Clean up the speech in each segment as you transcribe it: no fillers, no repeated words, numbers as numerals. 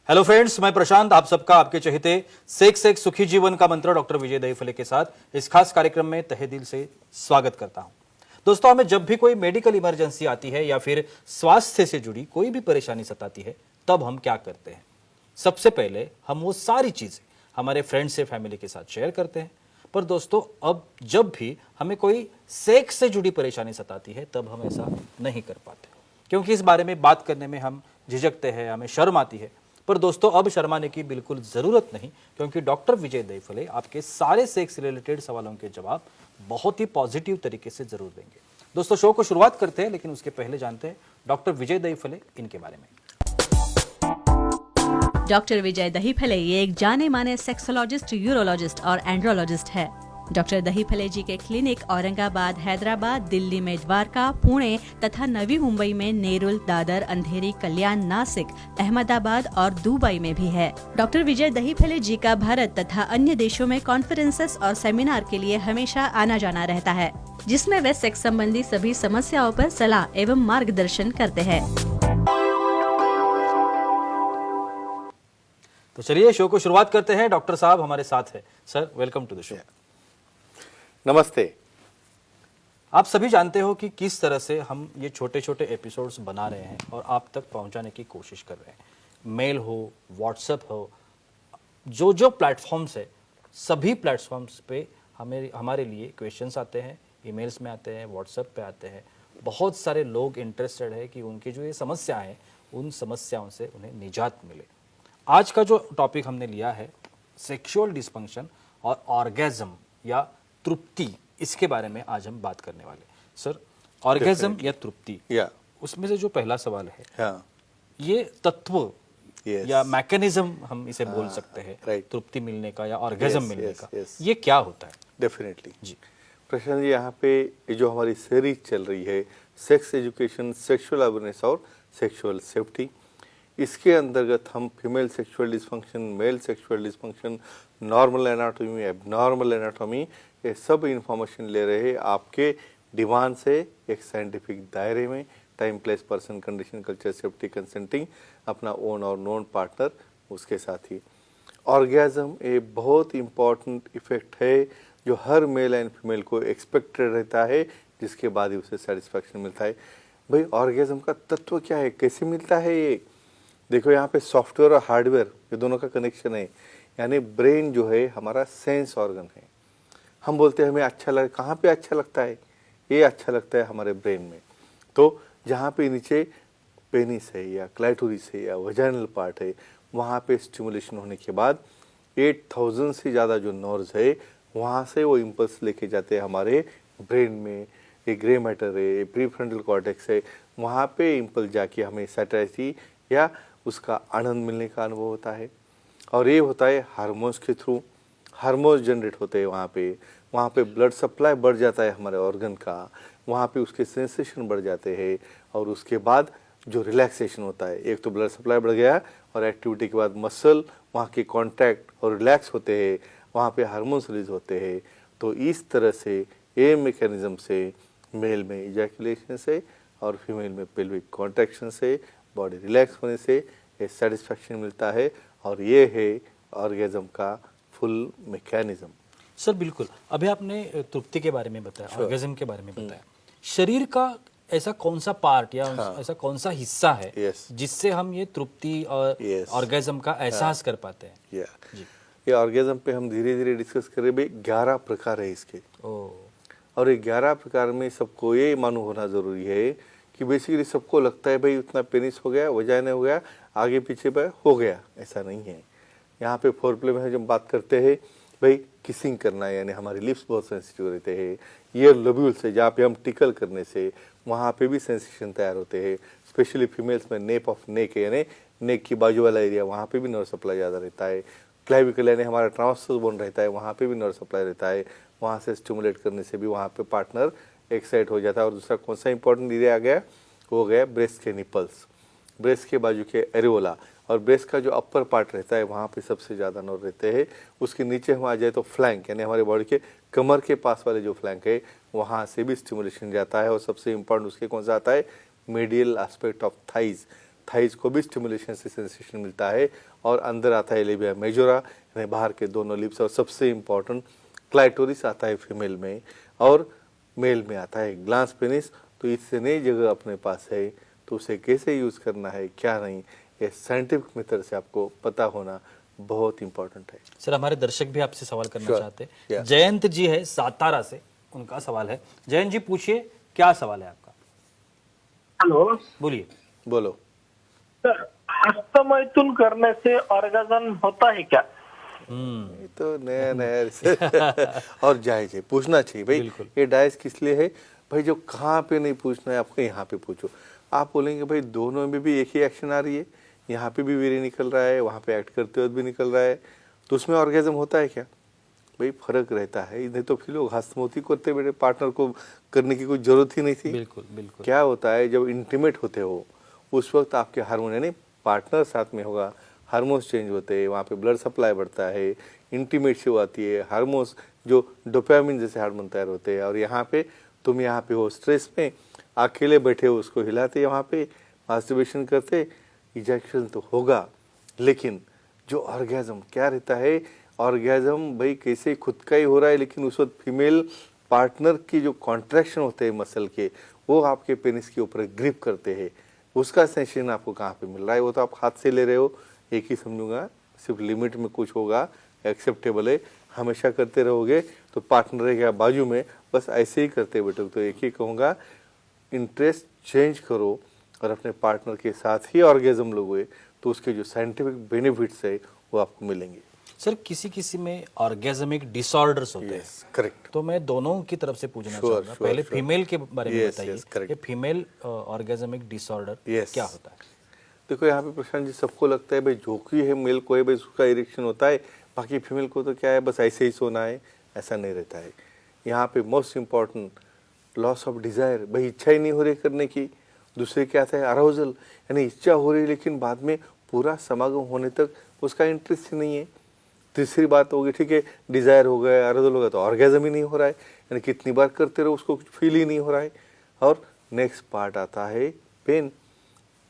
Hello friends, मैं प्रशांत आप सबका आपके चहेते सेक्स एक सुखी जीवन का मंत्र डॉक्टर विजय दहीफले के साथ इस खास कार्यक्रम में तहे दिल से स्वागत करता हूं। दोस्तों, हमें जब भी कोई मेडिकल इमरजेंसी आती है या फिर स्वास्थ्य से जुड़ी कोई भी परेशानी सताती है, तब हम क्या करते हैं? सबसे पहले हम वो सारी चीजें हमारे फ्रेंड्स से फैमिली के साथ शेयर करते हैं। पर दोस्तों, अब जब भी हमें कोई सेक्स से जुड़ी परेशानी सताती है, तब हम ऐसा नहीं कर पाते, क्योंकि इस बारे में बात करने में हम झिझकते हैं, हमें शर्म आती है। पर दोस्तों, अब शर्माने की बिल्कुल जरूरत नहीं, क्योंकि डॉक्टर विजय दहीफले आपके सारे सेक्स रिलेटेड सवालों के जवाब बहुत ही पॉजिटिव तरीके से जरूर देंगे। दोस्तों, शो को शुरुआत करते हैं, लेकिन उसके पहले जानते हैं डॉक्टर विजय दहीफले इनके बारे में। डॉक्टर विजय दहीफले ये एक जाने माने सेक्सोलॉजिस्ट, यूरोलॉजिस्ट और एंड्रोलॉजिस्ट है। डॉक्टर दहीफले जी के क्लिनिक औरंगाबाद, हैदराबाद, दिल्ली में द्वारका, पुणे तथा नवी मुंबई में नेरुल, दादर, अंधेरी, कल्याण, नासिक, अहमदाबाद और दुबई में भी है। डॉक्टर विजय दहीफले जी का भारत तथा अन्य देशों में कॉन्फ्रेंसेस और सेमिनार के लिए हमेशा आना जाना रहता है, जिसमें वे सेक्स संबंधी सभी समस्याओं पर सलाह एवं मार्गदर्शन करते हैं। तो चलिए शो को शुरुआत करते हैं। डॉक्टर साहब हमारे साथ है। Sir, welcome to the show. नमस्ते। आप सभी जानते हो कि किस तरह से हम ये छोटे छोटे एपिसोड्स बना रहे हैं और आप तक पहुंचाने की कोशिश कर रहे हैं। मेल हो, व्हाट्सएप हो, जो जो प्लेटफॉर्म्स है, सभी प्लेटफॉर्म्स पे हमारे लिए क्वेश्चंस आते हैं, ईमेल्स में आते हैं, व्हाट्सएप पे आते हैं। बहुत सारे लोग इंटरेस्टेड है कि उनकी जो ये समस्या है, उन समस्याओं से उन्हें निजात मिले। आज का जो टॉपिक हमने लिया है, सेक्सुअल डिस्फंक्शन और ऑर्गेज्म या तृप्ति, इसके बारे में आज हम बात करने वाले। सर, ऑर्गेज्म या तृप्ति, उसमें से जो पहला सवाल है, ये तत्व या मैकेनिज्म हम इसे बोल सकते हैं, तृप्ति मिलने का या ऑर्गेज्म मिलने का, ये क्या होता है? डेफिनेटली जी प्रशांत जी, यहाँ पे जो हमारी सीरीज चल रही है, सेक्स एजुकेशन, सेक्सुअल अवेयरनेस और सेक्सुअल सेफ्टी, इसके अंतर्गत हम female sexual dysfunction, male sexual dysfunction, normal anatomy, abnormal anatomy, ये सब इंफॉर्मेशन ले रहे हैं आपके डिमांड से, एक साइंटिफिक दायरे में, time, place, person, condition, culture, safety, consenting, अपना ओन और नॉन पार्टनर उसके साथ ही। ऑर्गेज्म एक बहुत इम्पॉर्टेंट इफेक्ट है जो हर मेल एंड फीमेल को एक्सपेक्टेड रहता है, जिसके बाद ही उसे सेटिस्फैक्शन मिलता है। भाई, ऑर्गेज्म का तत्व क्या है, कैसे मिलता है? ये देखो, यहाँ पे सॉफ्टवेयर और हार्डवेयर ये दोनों का कनेक्शन है। यानी ब्रेन जो है हमारा सेंस ऑर्गन है। हम बोलते हैं हमें अच्छा लगे, कहाँ पे अच्छा लगता है? ये अच्छा लगता है हमारे ब्रेन में। तो जहाँ पे नीचे पेनिस है या क्लाइटोरिस है या वजाइनल पार्ट है, वहाँ पे स्टिमुलेशन होने के बाद 8000 से ज़्यादा जो नर्व्स है, वहाँ से वो इम्पल्स लेके जाते हैं हमारे ब्रेन में। ये ग्रे मैटर है, ये प्रीफ्रंटल कॉर्टेक्स है, वहाँ पे इम्पल्स जाके हमें सैटिस्फैक्शन या उसका आनंद मिलने का अनुभव होता है। और ये होता है हार्मोन्स के थ्रू। हार्मोन्स जनरेट होते हैं वहाँ पे ब्लड सप्लाई बढ़ जाता है हमारे ऑर्गन का, वहाँ पे उसके सेंसेशन बढ़ जाते हैं। और उसके बाद जो रिलैक्सेशन होता है, एक तो ब्लड सप्लाई बढ़ गया और एक्टिविटी के बाद मसल वहाँ के कॉन्टैक्ट और रिलैक्स होते हैं, वहाँ पे हार्मोन्स रिलीज होते हैं। तो इस तरह से ये मैकेनिज्म से मेल में इजैकुलेशन से और फीमेल में पेल्विक कॉन्ट्रैक्शन से, बॉडी रिलैक्स होने से ये सेटिस्फैक्शन मिलता है। और ये है ऑर्गेज्म का फुल मैकेनिज्म। सर, बिल्कुल। अभी आपने तृप्ति के बारे में बताया, ऑर्गेज्म के बारे में बताया। शरीर का ऐसा कौन सा पार्ट या ऐसा कौन सा हिस्सा है जिससे हम ये तृप्ति और ऑर्गेज्म का एहसास कर पाते हैं? ये ऑर्गेज्म पे हम धीरे धीरे डिस्कस करें। भाई, 11 प्रकार है इसके। और ये 11 प्रकार में सबको ये मालूम होना जरूरी है कि बेसिकली सबको लगता है भाई उतना पेनिस हो गया, वजाइना हो गया, आगे पीछे पे हो गया। ऐसा नहीं है। यहाँ पे फोरप्ले में जब बात करते हैं, भाई किसिंग करना है, यानी हमारे लिप्स बहुत सेंसिटिव रहते हैं। ईयर लोब्यूल से जहाँ पे हम टिकल करने से वहाँ पे भी सेंसेशन तैयार होते हैं। स्पेशली फीमेल्स में नेप ऑफ नेक है, यानी नेक की बाजू वाला एरिया, वहाँ पे भी नर्व सप्लाई ज़्यादा रहता है। क्लेविकल यानी हमारा ट्रांसवर्स बोन रहता है, वहाँ पे भी नर्व सप्लाई रहता है। वहाँ से स्टिमुलेट करने से भी वहाँ पे पार्टनर एक्साइट हो जाता है। और दूसरा कौन सा इंपॉर्टेंट एरिया आ गया, वो गया ब्रेस्ट के निपल्स, ब्रेस्ट के बाजू के एरियोला। और ब्रेस्ट का जो अपर पार्ट रहता है, वहाँ पे सबसे ज़्यादा नर्व रहते हैं। उसके नीचे हम आ जाए तो फ्लैंक, यानी हमारे बॉडी के कमर के पास वाले जो फ्लैंक है, वहाँ से भी स्टिमुलेशन जाता है। और सबसे इम्पोर्टेंट उसके कौन सा आता है, medial aspect of thighs. Thighs को भी स्टिमुलेशन से सेंसेशन मिलता है। और अंदर आता है लेबिया मेजोरा यानी बाहर के दोनों लिप्स, और सबसे इम्पोर्टेंट क्लाइटोरिस आता है फीमेल में, और मेल में आता है ग्लांस पेनिस। तो इतनी जगह अपने पास है, तो उसे कैसे यूज़ करना है क्या नहीं, ये साइंटिफिक मेथड से आपको पता होना बहुत इम्पोर्टेंट है। सर हमारे दर्शक भी आपसे सवाल करना Sure. चाहते हैं। Yeah. जयंत जी है सातारा से, उनका सवाल है। जयंत जी पूछिए, क्या सवाल है आपका? हेलो बोलिए। बोलो। सर, हस्तमैथुन करने से ऑर्गेजम होता है क्या? ये तो नया नया रिसर्च और जायज है, पूछना चाहिए भाई। बिल्कुल। ये डाइस किस लिए है भाई? जो कहाँ पे नहीं पूछना है आपको, यहाँ पे पूछो। आप बोलेंगे भाई दोनों में भी एक ही एक्शन आ रही है, यहाँ पे भी वीर्य निकल रहा है, वहाँ पे एक्ट करते वक्त भी निकल रहा है, तो उसमें ऑर्गेजम होता है क्या? भाई फर्क रहता है। नहीं तो फिर लोग हस्तमैथुन करते बेटे पार्टनर को करने की कोई जरूरत ही नहीं थी। बिल्कुल बिल्कुल। क्या होता है जब इंटीमेट होते हो उस वक्त आपके हार्मोन यानी पार्टनर साथ में होगा, हार्मोन्स चेंज होते हैं, वहाँ पे ब्लड सप्लाई बढ़ता है, इंटीमेटसी आती है, हार्मोन्स जो डोपामिन जैसे हार्मोन तैयार होते हैं, और यहाँ पे तुम यहाँ पे हो स्ट्रेस में, अकेले बैठे हो, उसको हिलाते वहाँ पे मास्टरबेशन करते, इजैक्शन तो होगा, लेकिन जो ऑर्गेजम क्या रहता है, ऑर्गेजम भाई कैसे खुद का ही हो रहा है, लेकिन उस वक्त फीमेल पार्टनर की जो कॉन्ट्रैक्शन होते हैं मसल के, वो आपके पेनिस के ऊपर ग्रिप करते हैं। उसका सेंसेशन आपको कहाँ पे मिल रहा है? वो तो आप हाथ से ले रहे हो, एक ही समझूंगा, सिर्फ लिमिट में कुछ होगा, एक्सेप्टेबल है। हमेशा करते रहोगे तो पार्टनर रहेगा बाजू में, बस ऐसे ही करते बेटे। तो एक ही कहूँगा, इंटरेस्ट चेंज करो और अपने पार्टनर के साथ ही ऑर्गेजम लोगे, तो उसके जो साइंटिफिक बेनिफिट्स है वो आपको मिलेंगे। सर किसी किसी में ऑर्गेजमिक डिसऑर्डर्स होते हैं। करेक्ट। तो मैं दोनों की तरफ से पूछना Sure, चाहूंगा। sure, पहले sure. फीमेल के बारे में Yes, बताइए। yes, correct. ये फीमेल ऑर्गेजमिक डिसऑर्डर Yes. क्या होता है? देखो यहाँ पे प्रशांत जी, सबको लगता है भाई जो की है मेल को है भाई उसका इरेक्शन होता है, बाकी फीमेल को तो क्या है बस ऐसे ही सोना है, ऐसा नहीं रहता है। यहाँ पे most important loss of desire, भाई इच्छा ही नहीं हो रही करने की। दूसरे क्या आता है अराउजल, यानी इच्छा हो रही लेकिन बाद में पूरा समागम होने तक उसका इंटरेस्ट ही नहीं है। तीसरी बात होगी, ठीक है डिजायर हो गया, अराउजल हो गया, तो ऑर्गेजम ही नहीं हो रहा है, यानी कितनी बार करते रहो उसको कुछ फील ही नहीं हो रहा है। और नेक्स्ट पार्ट आता है पेन,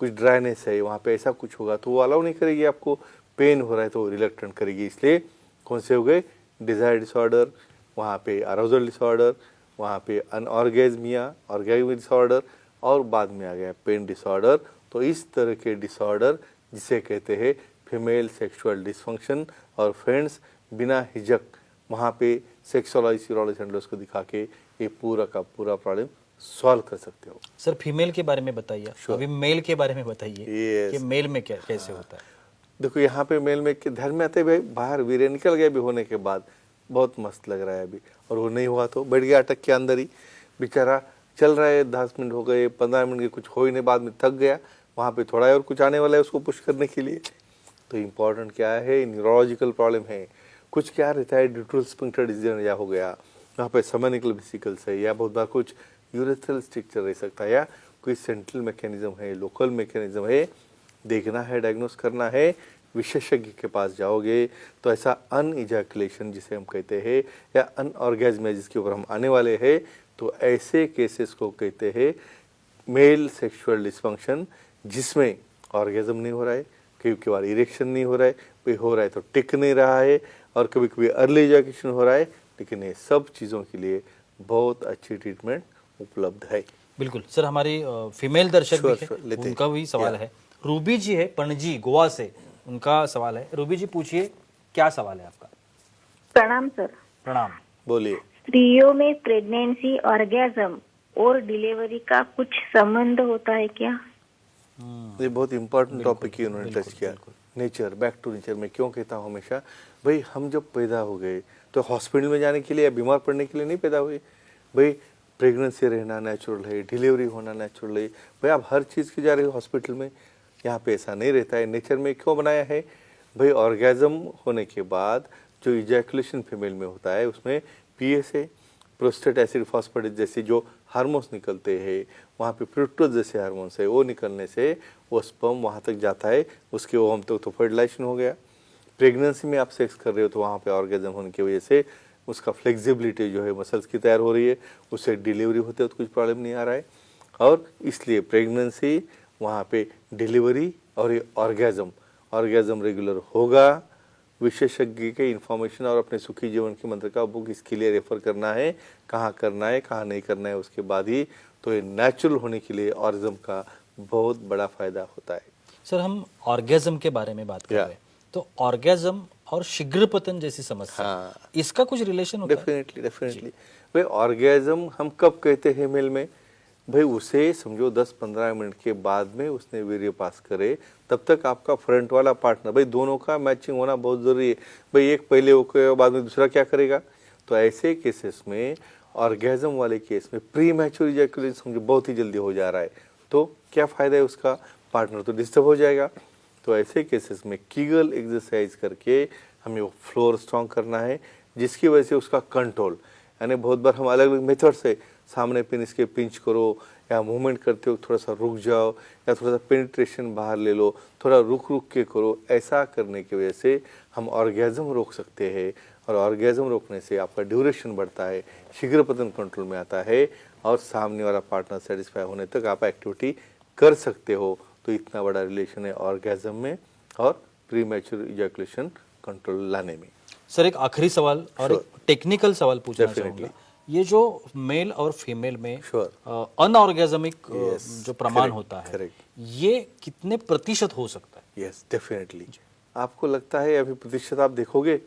कुछ ड्राइनेस है वहाँ पे, ऐसा कुछ होगा तो वो अलाउ नहीं करेगी आपको। पेन हो रहा है तो रिलक्टेंट करेगी। इसलिए कौन से हो गए? डिजायर डिसऑर्डर, वहाँ पे अराउजल डिसऑर्डर, वहाँ पे अनऑर्गेजमिया, ऑर्गेजमिक डिसऑर्डर, और बाद में आ गया पेन डिसऑर्डर। तो इस तरह के डिसऑर्डर जिसे कहते हैं फीमेल सेक्सुअल डिसफंक्शन। और फ्रेंड्स, बिना हिचक वहाँ पे सेक्सोलॉजी यूरोलॉजी को दिखा के ये पूरा का पूरा प्रॉब्लम सॉल्व कर सकते हो। सर फीमेल के बारे में बताइए। अभी मेल के बारे में बताइए Yes. कि मेल में क्या कैसे होता है? देखो यहाँ पे मेल में ध्यान में आते भाई, बाहर वीर्य निकल गया भी होने के बाद, बहुत मस्त लग रहा है अभी, और वो नहीं हुआ तो बैठ गया अटक के अंदर ही, बेचारा चल रहा है, 10 मिनट हो गए, 15 मिनट के कुछ हो ही नहीं, बाद में थक गया, वहाँ पे थोड़ा और कुछ आने वाला है उसको पुश करने के लिए। तो इम्पोर्टेंट क्या है, न्यूरोलॉजिकल प्रॉब्लम है, कुछ क्या रहता है ड्यूटरल स्फिंक्टर डिजीज या हो गया, वहाँ पे समनिकल वेसिकल्स है, या बहुत बार कुछ यूरेथ्रल स्ट्रक्चर रह सकता है, या कोई सेंट्रल मैकेनिज्म है, लोकल मैकेनिज्म है, देखना है, डायग्नोस करना है, विशेषज्ञ के पास जाओगे तो ऐसा अनइजैकुलेशन जिसे हम कहते हैं, या अनऑर्गेज्म जिसके ऊपर हम आने वाले हैं, तो ऐसे केसेस को कहते हैं मेल सेक्सुअल डिसफंक्शन, जिसमें ऑर्गेज्म नहीं हो रहा है, कभी बार इरेक्शन नहीं हो रहा है, कोई हो रहा है तो टिक नहीं रहा है, और कभी कभी अर्ली इजैकुलेशन हो रहा है। लेकिन ये सब चीज़ों के लिए बहुत अच्छी ट्रीटमेंट उपलब्ध है। बिल्कुल सर, हमारी फीमेल दर्शक भी Sure, है, लेते हैं। उनका भी सवाल Yeah. है। रूबी जी है पणजी गोवा से, उनका सवाल है। रूबी जी पूछिए, क्या सवाल है आपका? प्रणाम सर। प्रणाम। बोलिए। स्त्रियों में प्रेगनेंसी, ऑर्गेज्म और डिलीवरी का कुछ संबंध होता है क्या? ये बहुत इंपॉर्टेंट टॉपिक ही उन्होंने टच किया। Nature, back to nature. मैं क्यों कहता हूँ हमेशा, भाई हम जब पैदा हो गए तो हॉस्पिटल में जाने के लिए या बीमार पड़ने के लिए नहीं पैदा हुए। भाई प्रेगनेंसी रहना नेचुरल है, डिलीवरी होना नेचुरल है, भाई आप हर चीज़ की जा रहे हो हॉस्पिटल में, यहाँ पे ऐसा नहीं रहता है। नेचर में क्यों बनाया है भाई, ऑर्गेज्म होने के बाद जो इजैकुलेशन फीमेल में होता है उसमें PSA, प्रोस्टेट एसिड फॉस्फेटेज जैसे जो हार्मोन्स निकलते हैं, वहाँ पे फ्रूक्टोज जैसे हार्मोन्स है, वो निकलने से वो स्पर्म वहाँ तक जाता है, उसके ओवम तक तो फर्टिलाइजेशन हो गया। प्रेगनेंसी में आप सेक्स कर रहे हो तो वहाँ पे ऑर्गेज्म होने की वजह से उसका फ्लेक्सिबिलिटी जो है मसल्स की तैयार हो रही है, उससे डिलीवरी होते हो तो कुछ प्रॉब्लम नहीं आ रहा है। और इसलिए प्रेगनेंसी, वहाँ पे डिलीवरी और ये ऑर्गेज्म, ऑर्गेजम रेगुलर होगा, विशेषज्ञ के इंफॉर्मेशन और अपने सुखी जीवन के मंत्र का बुक इसके लिए रेफर करना है, कहाँ करना है कहाँ नहीं करना है उसके बाद ही। तो ये नेचुरल होने के लिए ऑर्गेजम का बहुत बड़ा फायदा होता है। सर हम ऑर्गेजम के बारे में बात कर रहे हैं, तो ऑर्गेजम और शीघ्र पतन जैसी समस्या, हाँ। इसका कुछ रिलेशन होता है? डेफिनेटली भाई, ऑर्गेजम हम कब कहते हैं मेल में? भाई उसे समझो 10-15 मिनट के बाद में उसने वीर्य पास करे, तब तक आपका फ्रंट वाला पार्टनर, भाई दोनों का मैचिंग होना बहुत जरूरी है। भाई एक पहले हो बाद में दूसरा क्या करेगा? तो ऐसे केसेस में, ऑर्गेजम वाले केस में प्री मैच्योर इजैकुलेशन समझो बहुत ही जल्दी हो जा रहा है, तो क्या फायदा है उसका? पार्टनर तो डिस्टर्ब हो जाएगा। तो ऐसे केसेस में कीगल एक्सरसाइज करके हमें वो फ्लोर स्ट्रॉन्ग करना है, जिसकी वजह से उसका कंट्रोल, यानी बहुत बार हम अलग अलग मेथड से, सामने पेनिस के पिंच करो या मूवमेंट करते हो थोड़ा सा रुक जाओ या थोड़ा सा पेनिट्रेशन बाहर ले लो, थोड़ा रुक रुक के करो। ऐसा करने की वजह से हम ऑर्गेजम रोक सकते हैं, और ऑर्गेजम रोकने से आपका ड्यूरेशन बढ़ता है, शीघ्र पतन कंट्रोल में आता है, और सामने वाला पार्टनर सेटिस्फाई होने तक आप एक्टिविटी कर सकते हो। तो इतना बड़ा रिलेशन है ऑर्गेजम में और प्री मैच्योर इजैकुलेशन कंट्रोल लाने में। सर एक आखिरी सवाल और एक टेक्निकल सवाल पूछना Definitely. चाहूंगा, ये जो मेल और फीमेल में Sure. अनऑर्गेजमिक जो प्रमाण Correct, होता है, correct. ये कितने प्रतिशत हो सकता है? Yes definitely. आपको लगता है अभी प्रतिशत आप देखोगे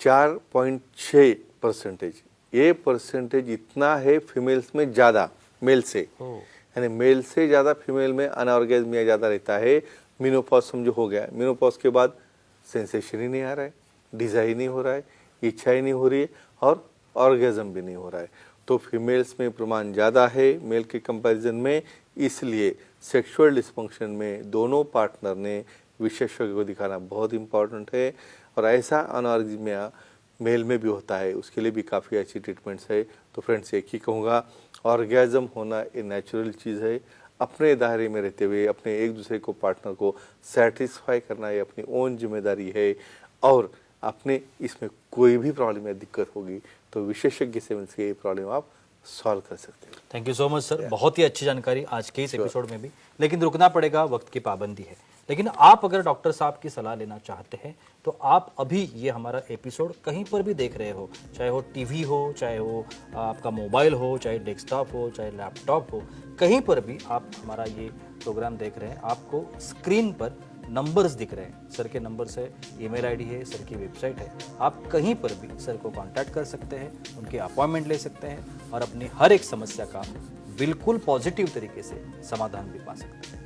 4.6%, ये परसेंटेज इतना है फीमेल्स में ज्यादा मेल से, यानी मेल से ज्यादा फीमेल में अनऑर्गेजमिया ज्यादा रहता है। मेनोपॉज समझो हो गया, मेनोपॉज के बाद सेंसेशन ही नहीं आ रहा है, डिजायर ही नहीं हो रहा है, इच्छा ही नहीं हो रही है, और ऑर्गेजम भी नहीं हो रहा है। तो फीमेल्स में प्रमाण ज़्यादा है मेल के कंपैरिजन में, इसलिए सेक्सुअल डिस्फंक्शन में दोनों पार्टनर ने विशेषज्ञ को दिखाना बहुत इंपॉर्टेंट है। और ऐसा अनऑर्गेजमिया मेल में भी होता है, उसके लिए भी काफ़ी अच्छी ट्रीटमेंट्स है। तो फ्रेंड्स एक ही कहूँगा, ऑर्गेजम होना एक नेचुरल चीज़ है, अपने दायरे में रहते हुए अपने एक दूसरे को पार्टनर को सेटिस्फाई करना ये अपनी ओन जिम्मेदारी है। और अपने इसमें कोई भी प्रॉब्लम या दिक्कत होगी तो विशेषज्ञ से मिलकर ये प्रॉब्लम आप सॉल्व कर सकते हैं। Thank you so much sir, बहुत ही अच्छी जानकारी आज के इस एपिसोड में भी, लेकिन रुकना पड़ेगा, वक्त की पाबंदी है। लेकिन आप अगर डॉक्टर साहब की सलाह लेना चाहते हैं तो आप अभी ये हमारा एपिसोड कहीं पर भी देख रहे हो, चाहे वो टीवी हो, चाहे वो आपका मोबाइल हो, चाहे डेस्कटॉप हो, चाहे लैपटॉप हो, कहीं पर भी आप हमारा ये प्रोग्राम देख रहे हैं, आपको स्क्रीन पर नंबर्स दिख रहे हैं, सर के नंबर से, ईमेल आईडी है, सर की वेबसाइट है, आप कहीं पर भी सर को कांटेक्ट कर सकते हैं, उनकी अपॉइंटमेंट ले सकते हैं और अपनी हर एक समस्या का बिल्कुल पॉजिटिव तरीके से समाधान भी पा सकते हैं।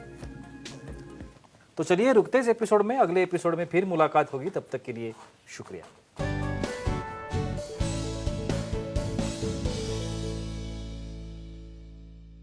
तो चलिए रुकते इस एपिसोड में, अगले एपिसोड में फिर मुलाकात होगी, तब तक के लिए शुक्रिया।